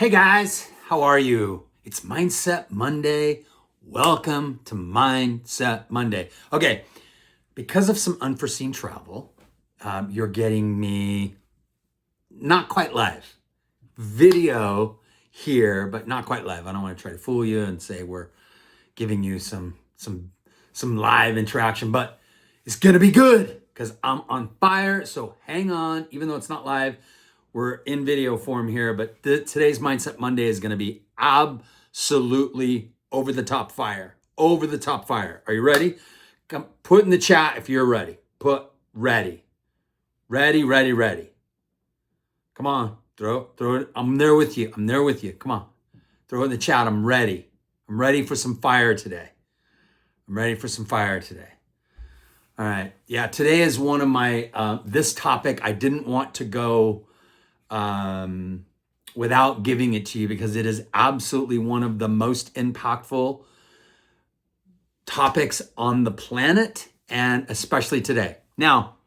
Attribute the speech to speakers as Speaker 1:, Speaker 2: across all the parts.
Speaker 1: Hey guys, how are you? It's Mindset Monday. Welcome to Mindset Monday. Okay, because of some unforeseen travel, you're getting me not quite live. Video here, but not quite live. I don't want to try to fool you and say we're giving you some live interaction, but it's gonna be good because I'm on fire. So hang on, even though it's not live. We're in video form here, but today's Mindset Monday is going to be absolutely over the top fire. Over the top fire. Are you ready? Come, put in the chat if you're ready. Put ready. Ready, ready, ready. Come on. Throw it. I'm there with you. I'm there with you. Come on. Throw it in the chat. I'm ready. I'm ready for some fire today. I'm ready for some fire today. All right. Yeah, today is one of my, this topic I didn't want to go without giving it to you because it is absolutely one of the most impactful topics on the planet and especially today. Now,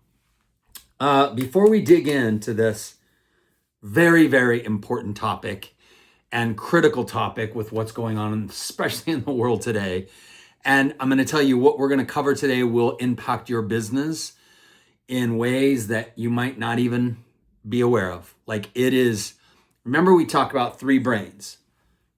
Speaker 1: before we dig into this very, very important topic and critical topic with what's going on, especially in the world today, and I'm going to tell you what we're going to cover today will impact your business in ways that you might not even be aware of. Like it is, remember we talk about three brains: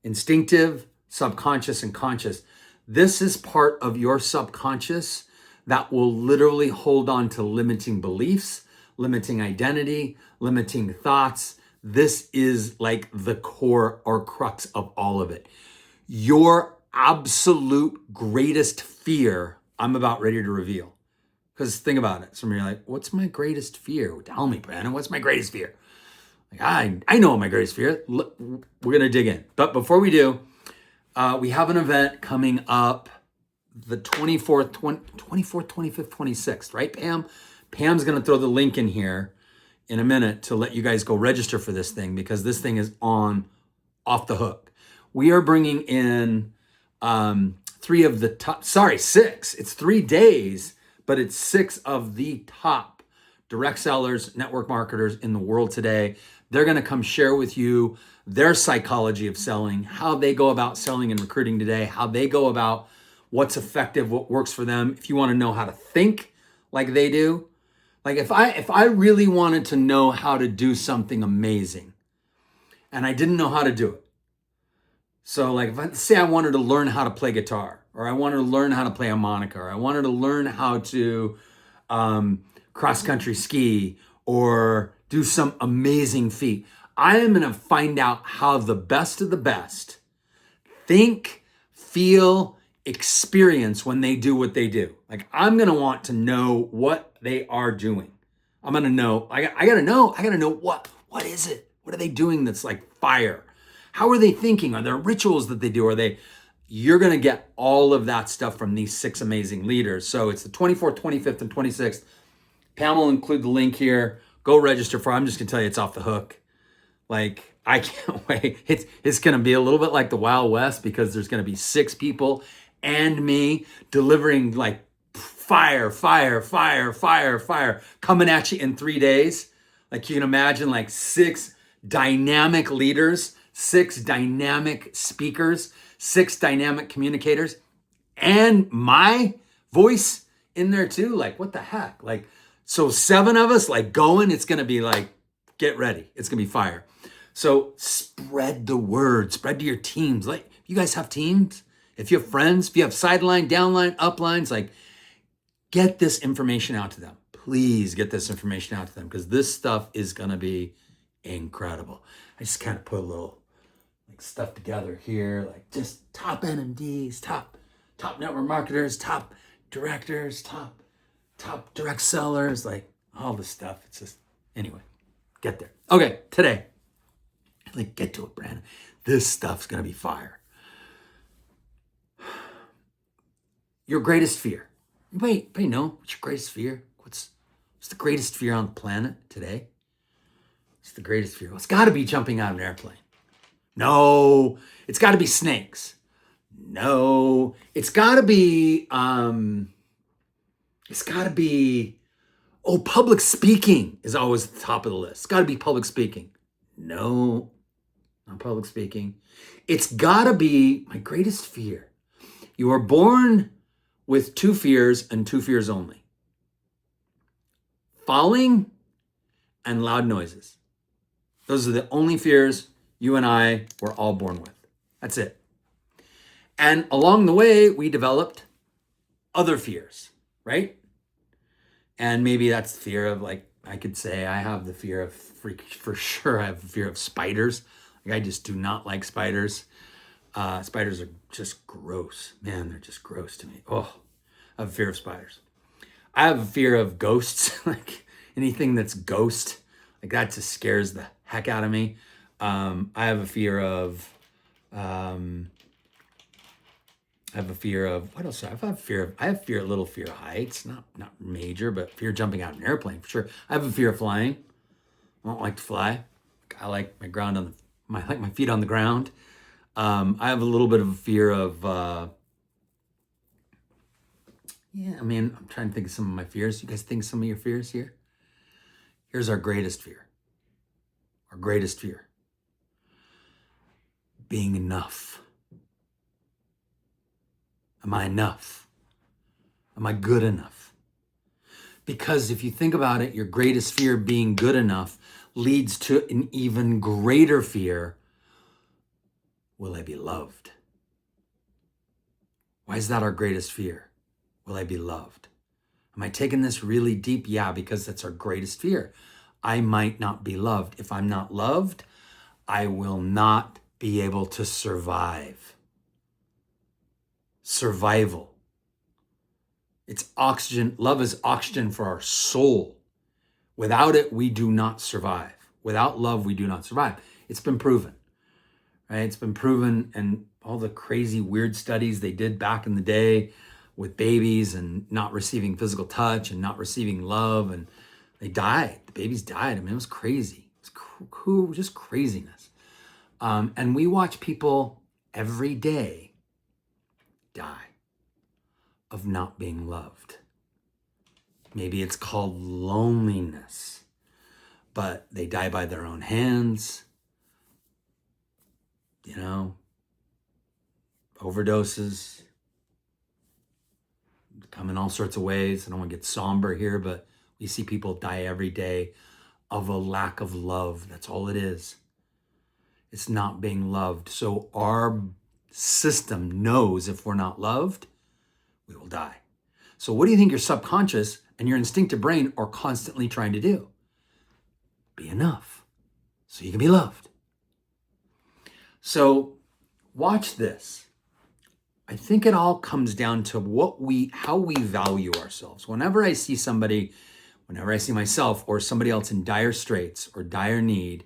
Speaker 1: instinctive, subconscious, and conscious. This is part of your subconscious that will literally hold on to limiting beliefs, limiting identity, limiting thoughts. This is like the core or crux of all of it. Your absolute greatest fear, I'm about ready to reveal. Because think about it. Some of you are like, what's my greatest fear? Tell me, Brandon, what's my greatest fear? Like, I know my greatest fear. Look, we're going to dig in. But before we do, we have an event coming up the 24th, 25th, 26th, right, Pam? Pam's going to throw the link in here in a minute to let you guys go register for this thing because this thing is off the hook. We are bringing in six. It's 3 days, but it's 6 of the top direct sellers, network marketers in the world today. They're going to come share with you their psychology of selling, how they go about selling and recruiting today, how they go about what's effective, what works for them. If you want to know how to think like they do, like if I really wanted to know how to do something amazing and I didn't know how to do it. So like if I wanted to learn how to play guitar, or I wanted to learn how to play harmonica, or I wanted to learn how to cross-country ski, or do some amazing feat, I am going to find out how the best of the best think, feel, experience when they do what they do. Like I'm going to want to know what they are doing. I'm going to know, I got to know what is it? What are they doing that's like fire? How are they thinking? Are there rituals that they do? You're going to get all of that stuff from these 6 amazing leaders. So it's the 24th, 25th, and 26th. Pam will include the link here. Go register for it. I'm just going to tell you it's off the hook. Like, I can't wait. It's going to be a little bit like the Wild West because there's going to be 6 people and me delivering like fire coming at you in 3 days. Like you can imagine like 6 dynamic leaders, 6 dynamic speakers, 6 dynamic communicators, and my voice in there too. Like, what the heck? Like, so 7 of us like going, it's going to be like, get ready. It's going to be fire. So spread the word, spread to your teams. Like, you guys have teams? If you have friends, if you have sideline, downline, uplines, like get this information out to them. Please get this information out to them because this stuff is going to be incredible. I just kind of put a little like stuff together here, like just top NMDs, top network marketers, top directors, top direct sellers, like all this stuff. It's just, anyway, get there. Okay, today, like get to it, Brandon. This stuff's going to be fire. Your greatest fear. Anybody know what's your greatest fear? What's the greatest fear on the planet today? What's the greatest fear? Well, it's got to be jumping out of an airplane. No, it's got to be snakes. No, it's got to be, public speaking is always at the top of the list. It's got to be public speaking. No, not public speaking. It's gotta be my greatest fear. You are born with two fears and two fears only: falling and loud noises. Those are the only fears you and I were all born with. That's it. And along the way, we developed other fears, right? And maybe that's the fear of, like, I could say I have the fear of for sure. I have the fear of spiders. Like, I just do not like spiders. Spiders are just gross. Man, they're just gross to me. Oh, I have a fear of spiders. I have a fear of ghosts. Like anything that's ghost, like that just scares the heck out of me. I have a fear of, what else? I have a little fear of heights, not major, but fear of jumping out of an airplane for sure. I have a fear of flying. I don't like to fly. I like my my feet on the ground. I have a little bit of a fear of, I'm trying to think of some of my fears. You guys think of some of your fears here? Here's our greatest fear. Our greatest fear: being enough. Am I enough? Am I good enough? Because if you think about it, your greatest fear, being good enough, leads to an even greater fear: will I be loved? Why is that our greatest fear? Will I be loved? Am I taking this really deep? Yeah, because that's our greatest fear. I might not be loved. If I'm not loved, I will not be able to survive. Survival. It's oxygen. Love is oxygen for our soul. Without it, we do not survive. Without love, we do not survive. It's been proven, right? It's been proven, and all the crazy, weird studies they did back in the day with babies and not receiving physical touch and not receiving love, and they died. The babies died. I mean, it was crazy. It was just craziness. And we watch people every day die of not being loved. Maybe it's called loneliness, but they die by their own hands, overdoses, come in all sorts of ways. I don't want to get somber here, but we see people die every day of a lack of love. That's all it is. It's not being loved. So our system knows if we're not loved, we will die. So what do you think your subconscious and your instinctive brain are constantly trying to do? Be enough so you can be loved. So watch this. I think it all comes down to how we value ourselves. Whenever I see myself or somebody else in dire straits or dire need,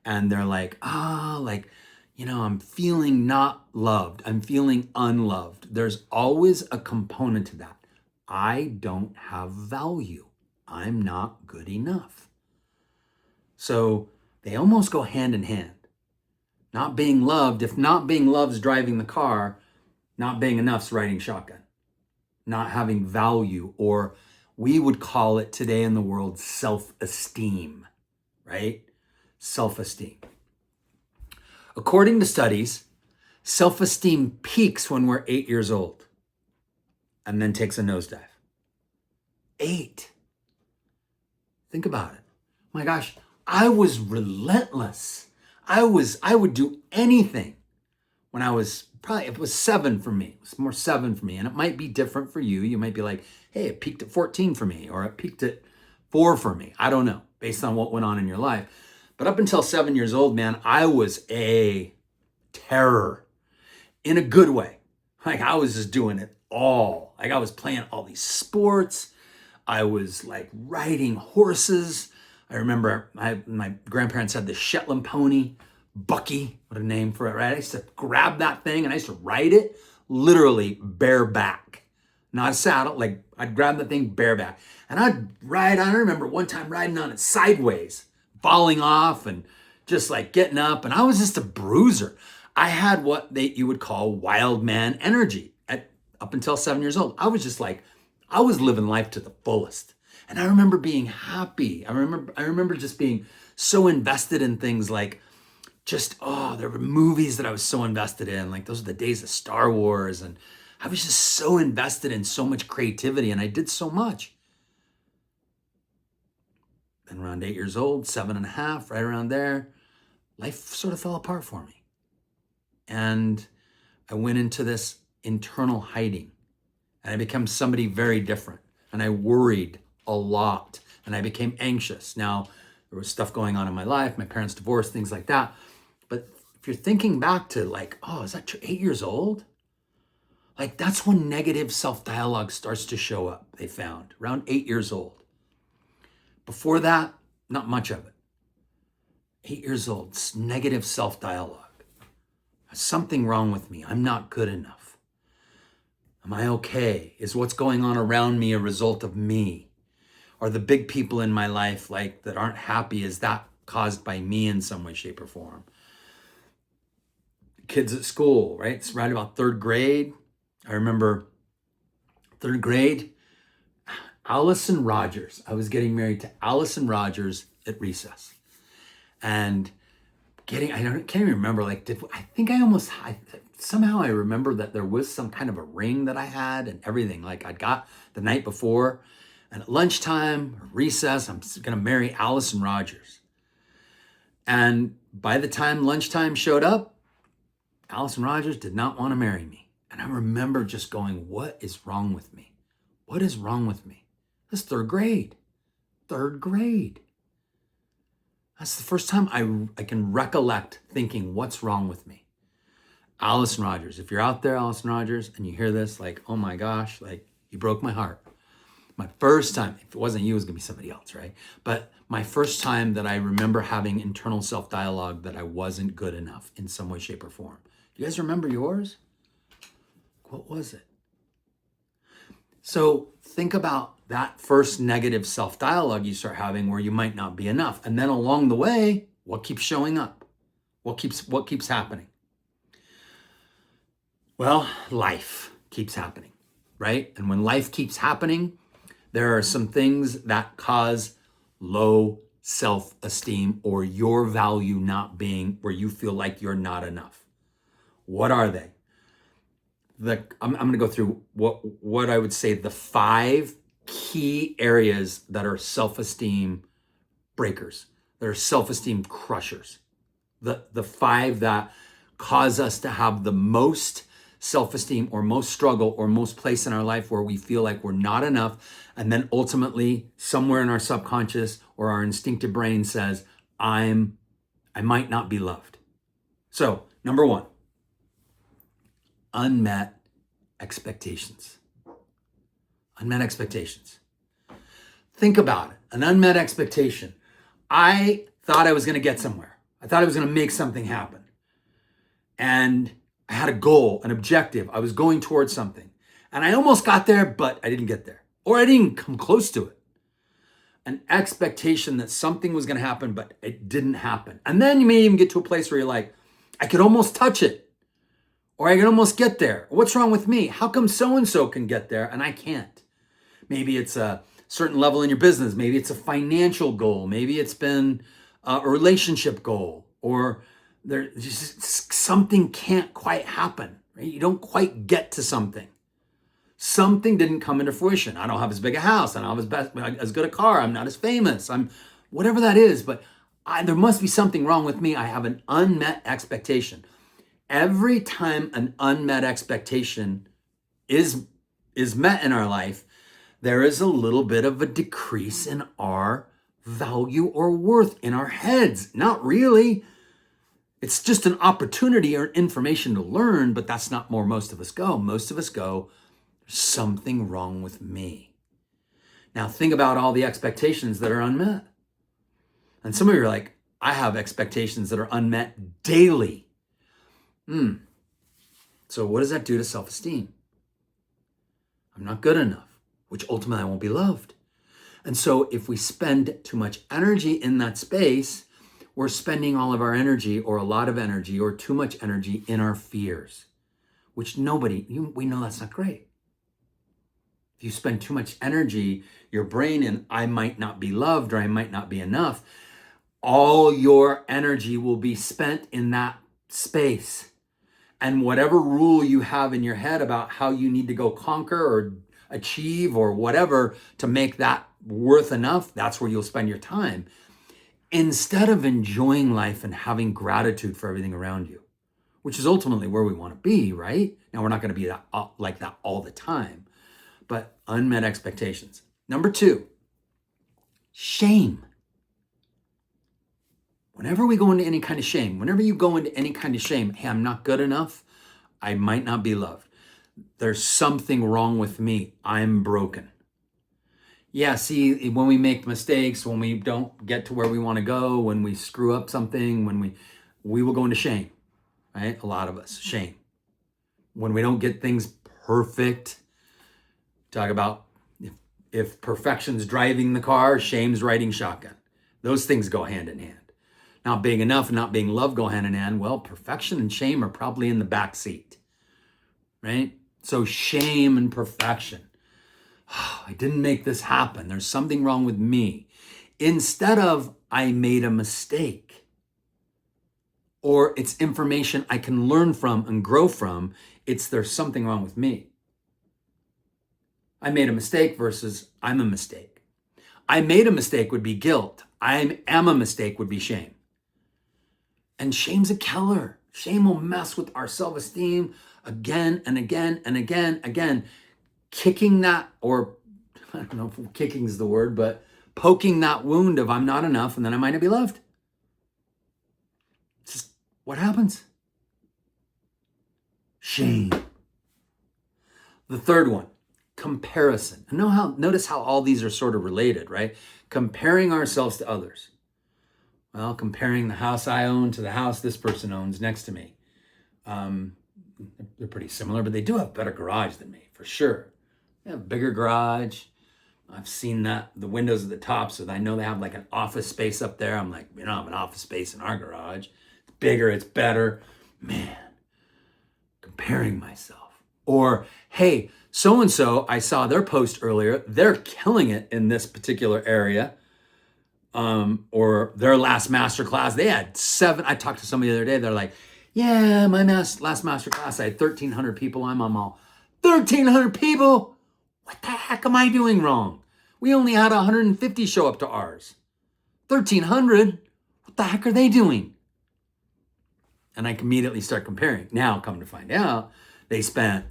Speaker 1: and they're like, I'm feeling not loved, I'm feeling unloved, there's always a component to that. I don't have value. I'm not good enough. So they almost go hand in hand. Not being loved, if not being loved is driving the car, not being enough's riding shotgun. Not having value, or we would call it today in the world self-esteem, right? Self-esteem. According to studies, self-esteem peaks when we're 8 years old and then takes a nosedive. 8. Think about it. My gosh, I was relentless. I would do anything when I was it was 7 for me. It was more 7 for me. And it might be different for you. You might be like, hey, it peaked at 14 for me, or it peaked at 4 for me. I don't know, based on what went on in your life. But up until 7 years old, man, I was a terror in a good way. Like, I was just doing it all. Like, I was playing all these sports. I was like riding horses. I remember my grandparents had this Shetland pony, Bucky, what a name for it, right? I used to grab that thing and I used to ride it literally bareback. Not a saddle, like I'd grab the thing bareback. And I'd ride on, I remember one time riding on it sideways, falling off and just like getting up. And I was just a bruiser. I had what you would call wild man energy up until 7 years old. I was just like, I was living life to the fullest. And I remember being happy. I remember just being so invested in things like, there were movies that I was so invested in. Like those are the days of Star Wars. And I was just so invested in so much creativity and I did so much. And around 8 years old, 7.5, right around there, life sort of fell apart for me. And I went into this internal hiding and I became somebody very different. And I worried a lot and I became anxious. Now, there was stuff going on in my life, my parents divorced, things like that. But if you're thinking back to like, oh, is that true? 8 years old? Like that's when negative self-dialogue starts to show up, they found, around 8 years old. Before that, not much of it. 8 years old, it's negative self-dialogue. There's something wrong with me. I'm not good enough. Am I okay? Is what's going on around me a result of me? Are the big people in my life like that aren't happy, is that caused by me in some way, shape, or form? Kids at school, right? It's right about third grade. I remember third grade, Allison Rogers. I was getting married to Allison Rogers at recess. And can't even remember, like, somehow I remember that there was some kind of a ring that I had and everything. Like I'd got the night before, and at lunchtime, recess, I'm gonna marry Allison Rogers. And by the time lunchtime showed up, Allison Rogers did not want to marry me. And I remember just going, what is wrong with me? What is wrong with me? That's third grade. Third grade. That's the first time I can recollect thinking, what's wrong with me? Allison Rogers. If you're out there, Allison Rogers, and you hear this, like, oh my gosh, like you broke my heart. My first time, if it wasn't you, it was gonna be somebody else, right? But my first time that I remember having internal self-dialogue that I wasn't good enough in some way, shape, or form. You guys remember yours? What was it? So think about that first negative self-dialogue you start having where you might not be enough. And then along the way, what keeps showing up? What keeps happening? Well, life keeps happening, right? And when life keeps happening, there are some things that cause low self-esteem or your value not being where you feel like you're not enough. What are they? I'm going to go through what I would say the 5 key areas that are self-esteem breakers, that are self-esteem crushers. The 5 that cause us to have the most self-esteem or most struggle or most place in our life where we feel like we're not enough. And then ultimately somewhere in our subconscious or our instinctive brain says, I might not be loved. So number 1, unmet expectations. Unmet expectations. Think about it. An unmet expectation. I thought I was going to get somewhere. I thought I was going to make something happen. And I had a goal, an objective. I was going towards something. And I almost got there, but I didn't get there. Or I didn't come close to it. An expectation that something was going to happen, but it didn't happen. And then you may even get to a place where you're like, I could almost touch it. Or I can almost get there. What's wrong with me? How come so-and-so can get there and I can't? Maybe it's a certain level in your business. Maybe it's a financial goal. Maybe it's been a relationship goal. Or there's just something can't quite happen. Right? You don't quite get to something. Something didn't come into fruition. I don't have as big a house. I don't have as good a car. I'm not as famous. I'm whatever that is. But there must be something wrong with me. I have an unmet expectation. Every time an unmet expectation is met in our life, there is a little bit of a decrease in our value or worth in our heads. Not really. It's just an opportunity or information to learn, but that's not where most of us go. Most of us go, there's something wrong with me. Now think about all the expectations that are unmet. And some of you are like, I have expectations that are unmet daily. So what does that do to self-esteem? I'm not good enough, which ultimately I won't be loved. And so if we spend too much energy in that space, we're spending all of our energy or a lot of energy or too much energy in our fears, which we know that's not great. If you spend too much energy, your brain in I might not be loved or I might not be enough, all your energy will be spent in that space. And whatever rule you have in your head about how you need to go conquer or achieve or whatever to make that worth enough, that's where you'll spend your time. Instead of enjoying life and having gratitude for everything around you, which is ultimately where we want to be, right? Now, we're not going to be that, like that all the time, but unmet expectations. Number 2, shame. Whenever we go into any kind of shame, whenever you go into any kind of shame, hey, I'm not good enough. I might not be loved. There's something wrong with me. I'm broken. Yeah, see, when we make mistakes, when we don't get to where we want to go, when we screw up something, when we will go into shame, right? A lot of us, shame. When we don't get things perfect, talk about if perfection's driving the car, shame's riding shotgun. Those things go hand in hand. Not being enough and not being loved go hand in hand. Well, perfection and shame are probably in the back seat, right? So shame and perfection. Oh, I didn't make this happen. There's something wrong with me. Instead of I made a mistake, or it's information I can learn from and grow from, it's there's something wrong with me. I made a mistake versus I'm a mistake. I made a mistake would be guilt. I am a mistake would be shame. And shame's a killer. Shame will mess with our self-esteem again and again and again. Kicking that, or I don't know if kicking is the word, but poking that wound of I'm not enough and then I might not be loved. It's just what happens. Shame. The third one, comparison. And notice how all these are sort of related, right? Comparing ourselves to others. Well, comparing the house I own to the house this person owns next to me. They're pretty similar, but they do have a better garage than me, for sure. They have a bigger garage. I've seen that, the windows at the top, so I know they have like an office space up there. I'm like, we don't have an office space in our garage. It's bigger, it's better. Man, comparing myself. Or, hey, so-and-so, I saw their post earlier. They're killing it in this particular area. Or their last master class, they had 7. I talked to somebody the other day. They're like, yeah, my last master class, I had 1,300 people. I'm on all 1,300 people. What the heck am I doing wrong? We only had 150 show up to ours. 1,300. What the heck are they doing? And I immediately start comparing. Now, come to find out, they spent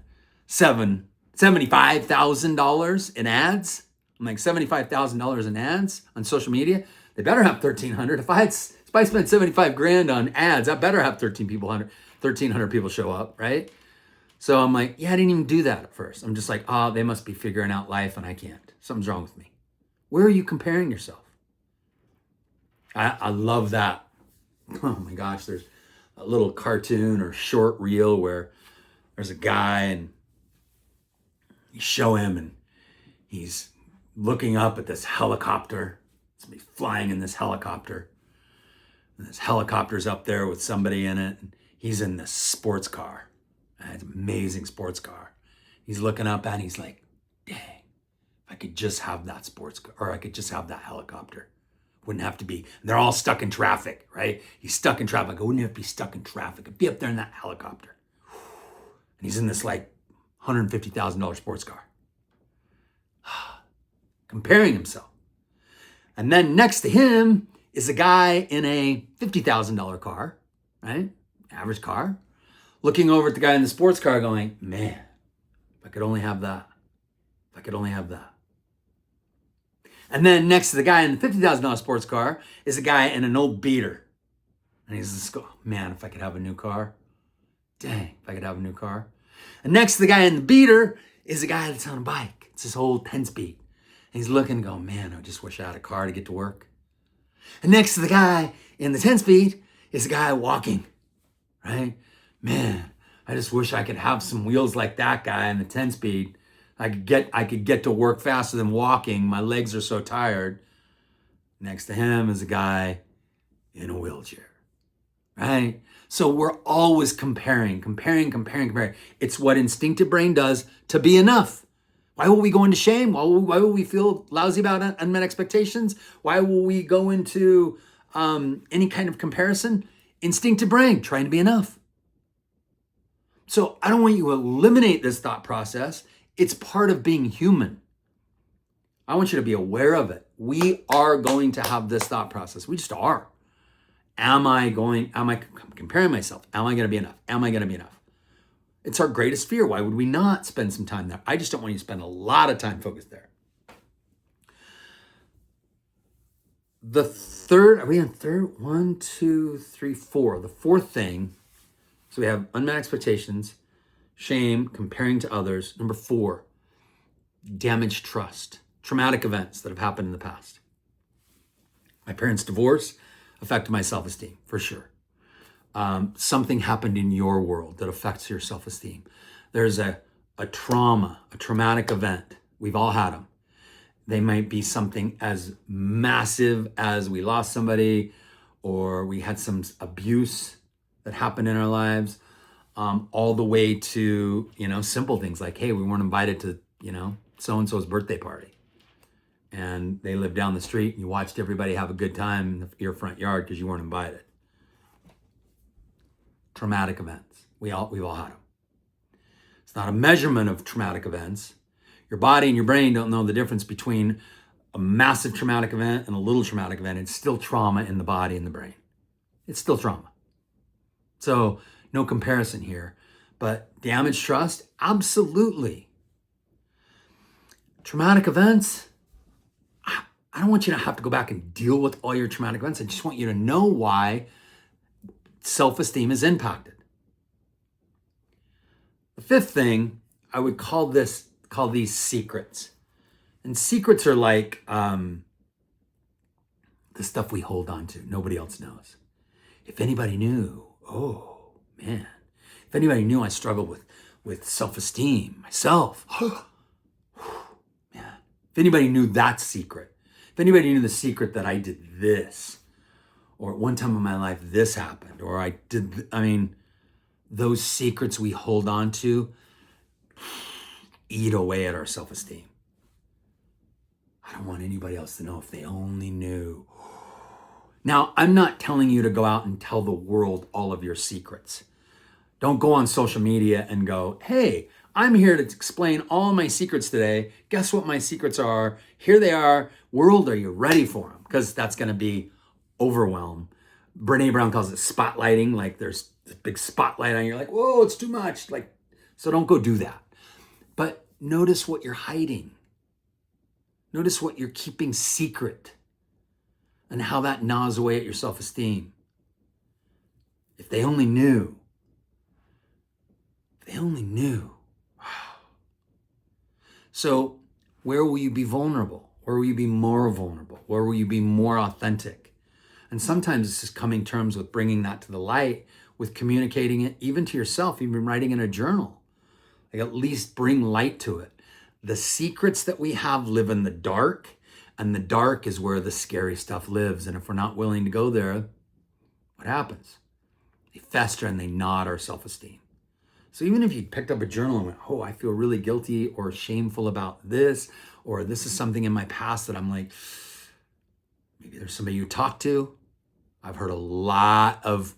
Speaker 1: $75,000 in ads. I'm like, $75,000 in ads on social media. They better have 1,300. If I spent 75 grand on ads, I better have 1,300 people show up, right? So I'm like, yeah, I didn't even do that at first. I'm just like, oh, they must be figuring out life and I can't. Something's wrong with me. Where are you comparing yourself? I love that. Oh my gosh, there's a little cartoon or short reel where there's a guy and you show him and he's looking up at this helicopter. Somebody flying in this helicopter. And this helicopter's up there with somebody in it. And he's in this sports car. And it's an amazing sports car. He's looking up and he's like, dang, if I could just have that sports car, or I could just have that helicopter. Wouldn't have to be, they're all stuck in traffic, right? He's stuck in traffic. I wouldn't have to be stuck in traffic. I'd be up there in that helicopter. And he's in this like $150,000 sports car. Comparing himself. And then next to him is a guy in a $50,000 car, right? Average car. Looking over at the guy in the sports car going, man, if I could only have that. If I could only have that. And then next to the guy in the $50,000 sports car is a guy in an old beater. And he's just going, man, if I could have a new car. Dang, if I could have a new car. And next to the guy in the beater is a guy that's on a bike. It's his old 10-speed. And he's looking and going, man, I just wish I had a car to get to work. And next to the guy in the 10-speed is a guy walking, right? Man, I just wish I could have some wheels like that guy in the 10-speed. I could get to work faster than walking. My legs are so tired. Next to him is a guy in a wheelchair, right? So we're always comparing. It's what instinctive brain does to be enough. Why will we go into shame? Why will we feel lousy about unmet expectations? Why will we go into any kind of comparison, instinctive brain, trying to be enough. So I don't want you to eliminate this thought process. It's part of being human. I want you to be aware of it. We are going to have this thought process. We just are. Am I comparing myself? Am I going to be enough? Am I going to be enough? It's our greatest fear. Why would we not spend some time there? I just don't want you to spend a lot of time focused there. The third, are we on third? 1, 2, 3, 4. The fourth thing, so we have unmet expectations, shame, comparing to others. Number 4, damaged trust, traumatic events that have happened in the past. My parents' divorce affected my self-esteem, for sure. Something happened in your world that affects your self-esteem. There's a trauma, a traumatic event. We've all had them. They might be something as massive as we lost somebody, or we had some abuse that happened in our lives, all the way to, simple things like, hey, we weren't invited to, so-and-so's birthday party. And they lived down the street and you watched everybody have a good time in your front yard because you weren't invited. Traumatic events. We've all had them. It's not a measurement of traumatic events. Your body and your brain don't know the difference between a massive traumatic event and a little traumatic event. It's still trauma in the body and the brain. It's still trauma. So no comparison here. But damaged trust, absolutely. Traumatic events, I don't want you to have to go back and deal with all your traumatic events. I just want you to know why self-esteem is impacted. The fifth thing, I would call these secrets. And secrets are like the stuff we hold on to. Nobody else knows. If anybody knew, oh man. If anybody knew I struggled with self-esteem, myself, man. If anybody knew that secret, if anybody knew the secret that I did this, or at one time in my life this happened, or those secrets we hold on to eat away at our self-esteem. I don't want anybody else to know. If they only knew. Now, I'm not telling you to go out and tell the world all of your secrets. Don't go on social media and go, hey, I'm here to explain all my secrets today. Guess what my secrets are? Here they are. World, are you ready for them? Because that's going to be overwhelm. Brene Brown calls it spotlighting. Like there's this big spotlight on you. You're like, whoa, it's too much. So don't go do that. But notice what you're hiding. Notice what you're keeping secret and how that gnaws away at your self-esteem. If they only knew. If they only knew. So where will you be vulnerable? Where will you be more vulnerable? Where will you be more authentic? And sometimes it's just coming to terms with bringing that to the light, with communicating it even to yourself, even writing in a journal. Like at least bring light to it. The secrets that we have live in the dark, and the dark is where the scary stuff lives. And if we're not willing to go there, what happens? They fester and they gnaw at our self-esteem. So even if you picked up a journal and went, oh, I feel really guilty or shameful about this, or this is something in my past that I'm like, maybe there's somebody you talk to. I've heard a lot of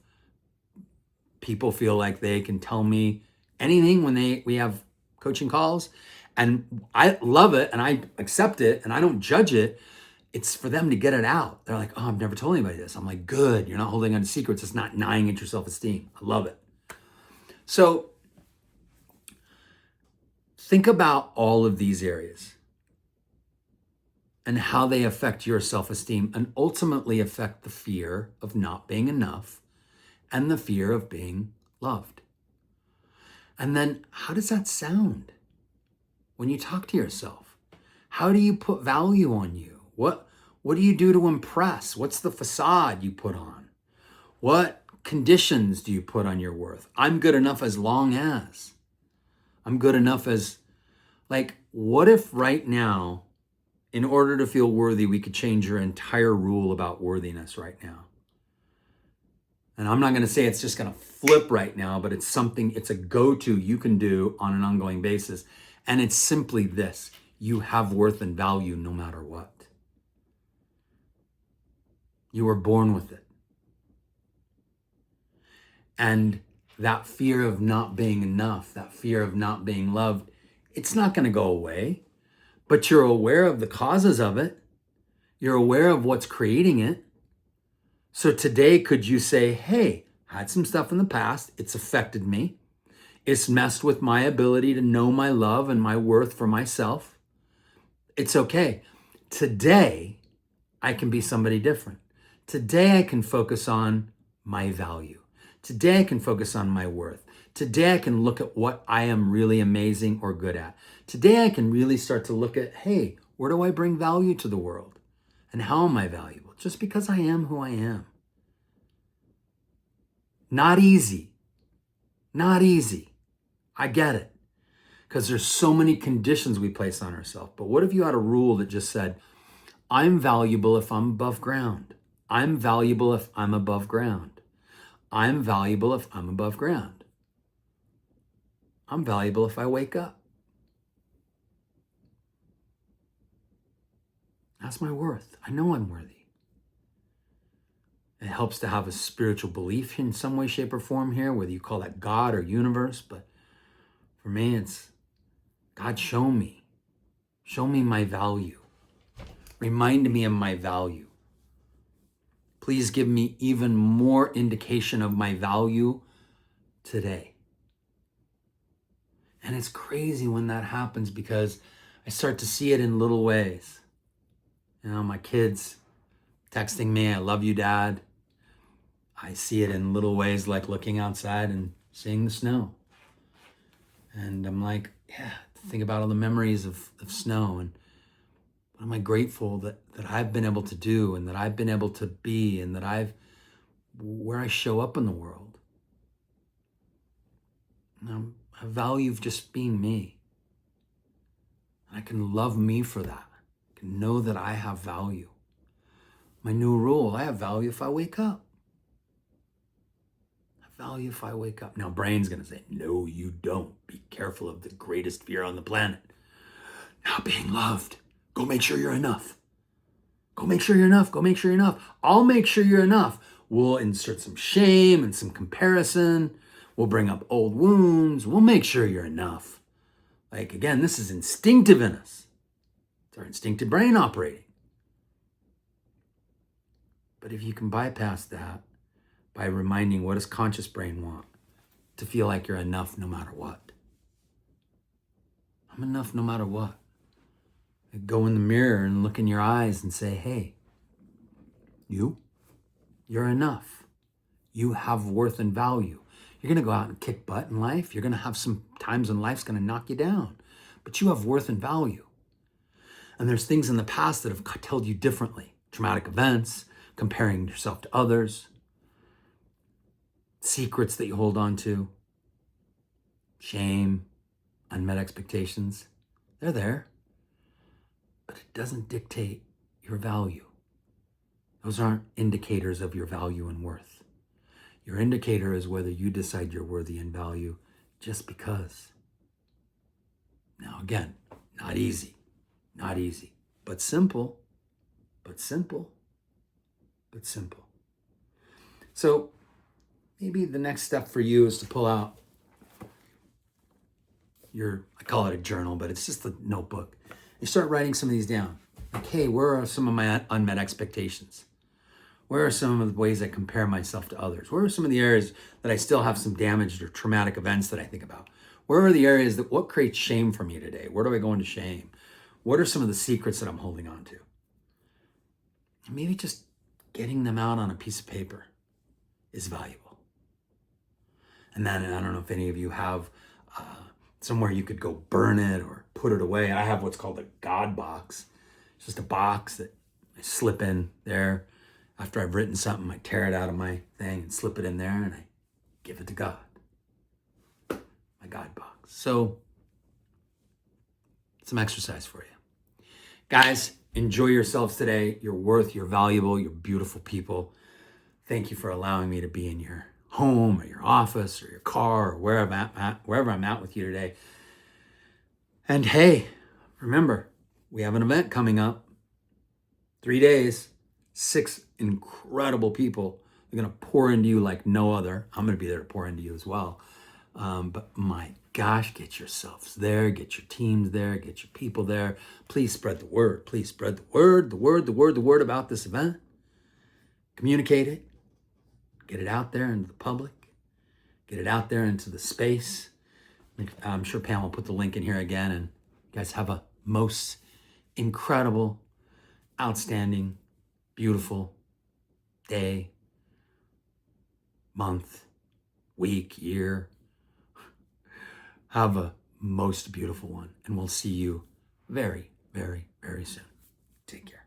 Speaker 1: people feel like they can tell me anything when we have coaching calls. And I love it and I accept it and I don't judge it. It's for them to get it out. They're like, oh, I've never told anybody this. I'm like, good. You're not holding on to secrets. It's not gnawing at your self-esteem. I love it. So think about all of these areas and how they affect your self-esteem and ultimately affect the fear of not being enough and the fear of being loved. And then how does that sound when you talk to yourself? How do you put value on you? What do you do to impress? What's the facade you put on? What conditions do you put on your worth? I'm good enough as long as. I'm good enough as, what if right now, in order to feel worthy, we could change your entire rule about worthiness right now? And I'm not going to say it's just going to flip right now, but it's a go-to you can do on an ongoing basis. And it's simply this: you have worth and value no matter what. You were born with it. And that fear of not being enough, that fear of not being loved, it's not going to go away, but you're aware of the causes of it. You're aware of what's creating it. So today, could you say, hey, I had some stuff in the past. It's affected me. It's messed with my ability to know my love and my worth for myself. It's okay. Today, I can be somebody different. Today, I can focus on my value. Today, I can focus on my worth. Today, I can look at what I am really amazing or good at. Today, I can really start to look at, hey, where do I bring value to the world? And how am I valuable? Just because I am who I am. Not easy. Not easy. I get it. Because there's so many conditions we place on ourselves. But what if you had a rule that just said, I'm valuable if I'm above ground. I'm valuable if I'm above ground. I'm valuable if I'm above ground. I'm valuable if I wake up. That's my worth. I know I'm worthy. It helps to have a spiritual belief in some way, shape, or form here, whether you call that God or universe. But for me, it's God, show me. Show me my value. Remind me of my value. Please give me even more indication of my value today. And it's crazy when that happens because I start to see it in little ways. You know, my kids texting me, I love you, Dad. I see it in little ways like looking outside and seeing the snow. And I'm like, yeah, think about all the memories of snow and what am I grateful that I've been able to do and that I've been able to be and that where I show up in the world. And I value just being me. And I can love me for that. I can know that I have value. My new rule, I have value if I wake up. I have value if I wake up. Now, brain's going to say, no, you don't. Be careful of the greatest fear on the planet. Not being loved. Go make sure you're enough. Go make sure you're enough. Go make sure you're enough. I'll make sure you're enough. We'll insert some shame and some comparison. We'll bring up old wounds. We'll make sure you're enough. Like, again, this is instinctive in us. It's our instinctive brain operating. But if you can bypass that by reminding, what does conscious brain want? To feel like you're enough no matter what. I'm enough no matter what. Go in the mirror and look in your eyes and say, hey, you're enough. You have worth and value. You're going to go out and kick butt in life. You're going to have some times when life's going to knock you down, but you have worth and value. And there's things in the past that have told you differently. Traumatic events, comparing yourself to others, secrets that you hold on to, shame, unmet expectations. They're there. But it doesn't dictate your value. Those aren't indicators of your value and worth. Your indicator is whether you decide you're worthy and value just because. Now, again, not easy, but simple, So maybe the next step for you is to pull out I call it a journal, but it's just a notebook. You start writing some of these down. Like, hey, where are some of my unmet expectations? Where are some of the ways I compare myself to others? Where are some of the areas that I still have some damaged or traumatic events that I think about? Where are the areas what creates shame for me today? Where do I go into shame? What are some of the secrets that I'm holding on to? And maybe just getting them out on a piece of paper is valuable. And then, I don't know if any of you have somewhere you could go burn it or put it away. I have what's called a God box. It's just a box that I slip in there. After I've written something, I tear it out of my thing and slip it in there and I give it to God. My God box. So, some exercise for you. Guys, enjoy yourselves today. You're worth, you're valuable, you're beautiful people. Thank you for allowing me to be in your home or your office or your car or wherever I'm at with you today. And hey, remember, we have an event coming up. 3 days, 6 incredible people. They're going to pour into you like no other. I'm going to be there to pour into you as well. But my gosh, get yourselves there, get your teams there, get your people there. Please spread the word. Please spread the word about this event. Communicate it. Get it out there into the public. Get it out there into the space. I'm sure Pam will put the link in here again. And you guys have a most incredible, outstanding, beautiful day, month, week, year. Have a most beautiful one. And we'll see you very, very, very soon. Take care.